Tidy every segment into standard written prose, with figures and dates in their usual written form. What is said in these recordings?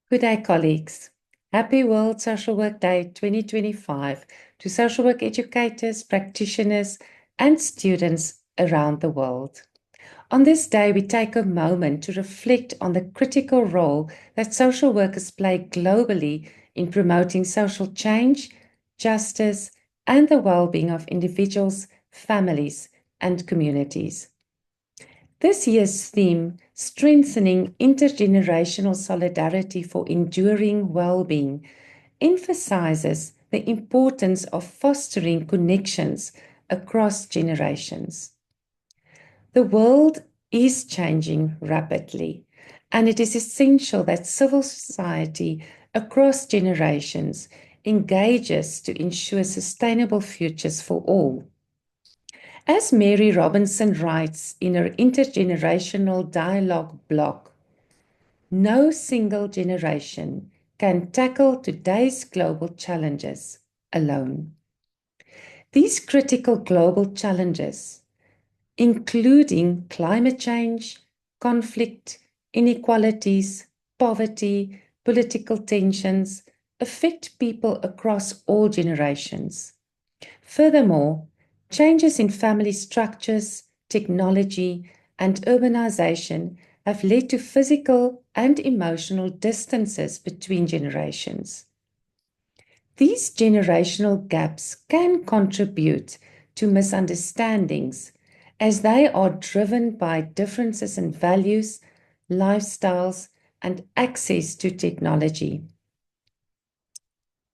Good day, colleagues. Happy World Social Work Day 2025 to social work educators, practitioners, and students around the world. On this day, we take a moment to reflect on the critical role that social workers play globally in promoting social change, justice, and the well-being of individuals, families, and communities. This year's theme, Strengthening Intergenerational Solidarity for Enduring Well-being, emphasizes the importance of fostering connections across generations. The world is changing rapidly, and it is essential that civil society across generations engages to ensure sustainable futures for all. As Mary Robinson writes in her Intergenerational Dialogue blog, no single generation can tackle today's global challenges alone. These critical global challenges, including climate change, conflict, inequalities, poverty, political tensions, affect people across all generations. Furthermore, changes in family structures, technology, and urbanization have led to physical and emotional distances between generations. These generational gaps can contribute to misunderstandings as they are driven by differences in values, lifestyles, and access to technology.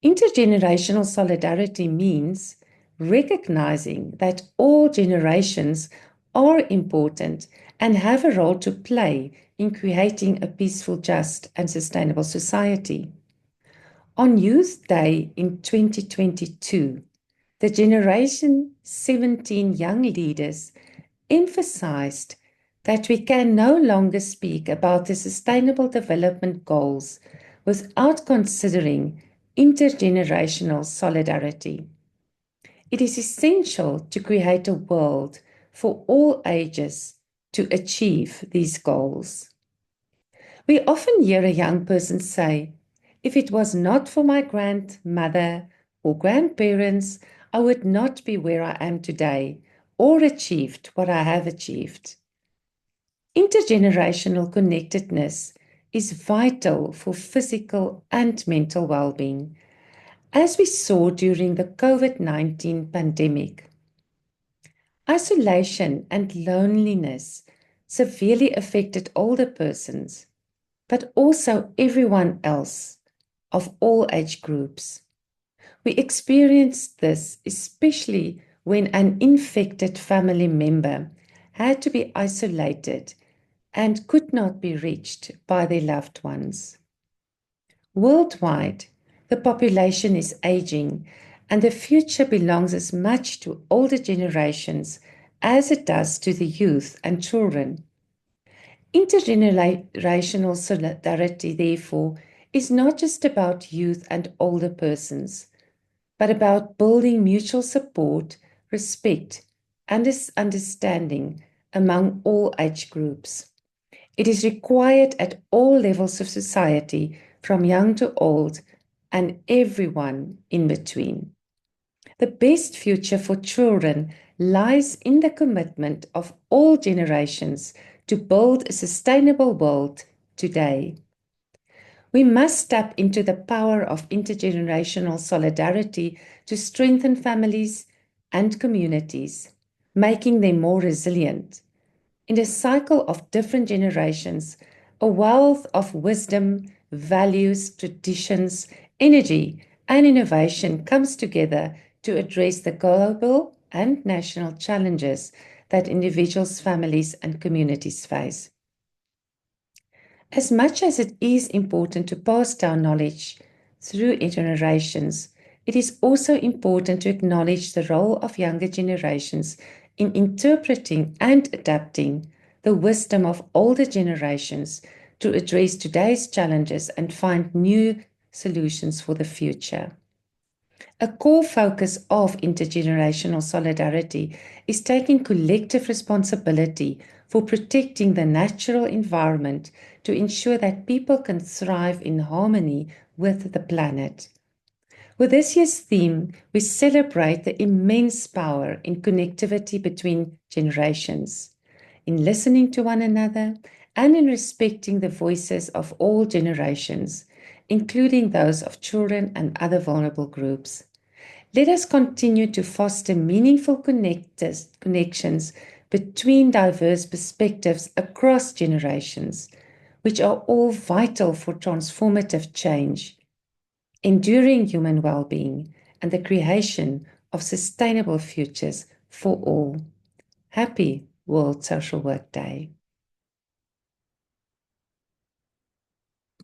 Intergenerational solidarity means recognizing that all generations are important and have a role to play in creating a peaceful, just, and sustainable society. On Youth Day in 2022, the Generation 17 young leaders emphasized that we can no longer speak about the Sustainable Development Goals without considering intergenerational solidarity. It is essential to create a world for all ages to achieve these goals. We often hear a young person say, "If it was not for my grandmother or grandparents, I would not be where I am today or achieved what I have achieved." Intergenerational connectedness is vital for physical and mental well-being, as we saw during the COVID-19 pandemic. Isolation and loneliness severely affected older persons, but also everyone else of all age groups. We experienced this especially when an infected family member had to be isolated and could not be reached by their loved ones. Worldwide, the population is aging, and the future belongs as much to older generations as it does to the youth and children. Intergenerational solidarity, therefore, is not just about youth and older persons, but about building mutual support, respect, and understanding among all age groups. It is required at all levels of society, from young to old, and everyone in between. The best future for children lies in the commitment of all generations to build a sustainable world today. We must tap into the power of intergenerational solidarity to strengthen families and communities, making them more resilient. In a cycle of different generations, a wealth of wisdom, values, traditions, energy, and innovation comes together to address the global and national challenges that individuals, families, and communities face. As much as it is important to pass down knowledge through generations, it is also important to acknowledge the role of younger generations in interpreting and adapting the wisdom of older generations to address today's challenges and find new solutions for the future. A core focus of intergenerational solidarity is taking collective responsibility for protecting the natural environment to ensure that people can thrive in harmony with the planet. With this year's theme, we celebrate the immense power in connectivity between generations, in listening to one another, and in respecting the voices of all generations, including those of children and other vulnerable groups. Let us continue to foster meaningful connections between diverse perspectives across generations, which are all vital for transformative change, enduring human well-being, and the creation of sustainable futures for all. Happy World Social Work Day.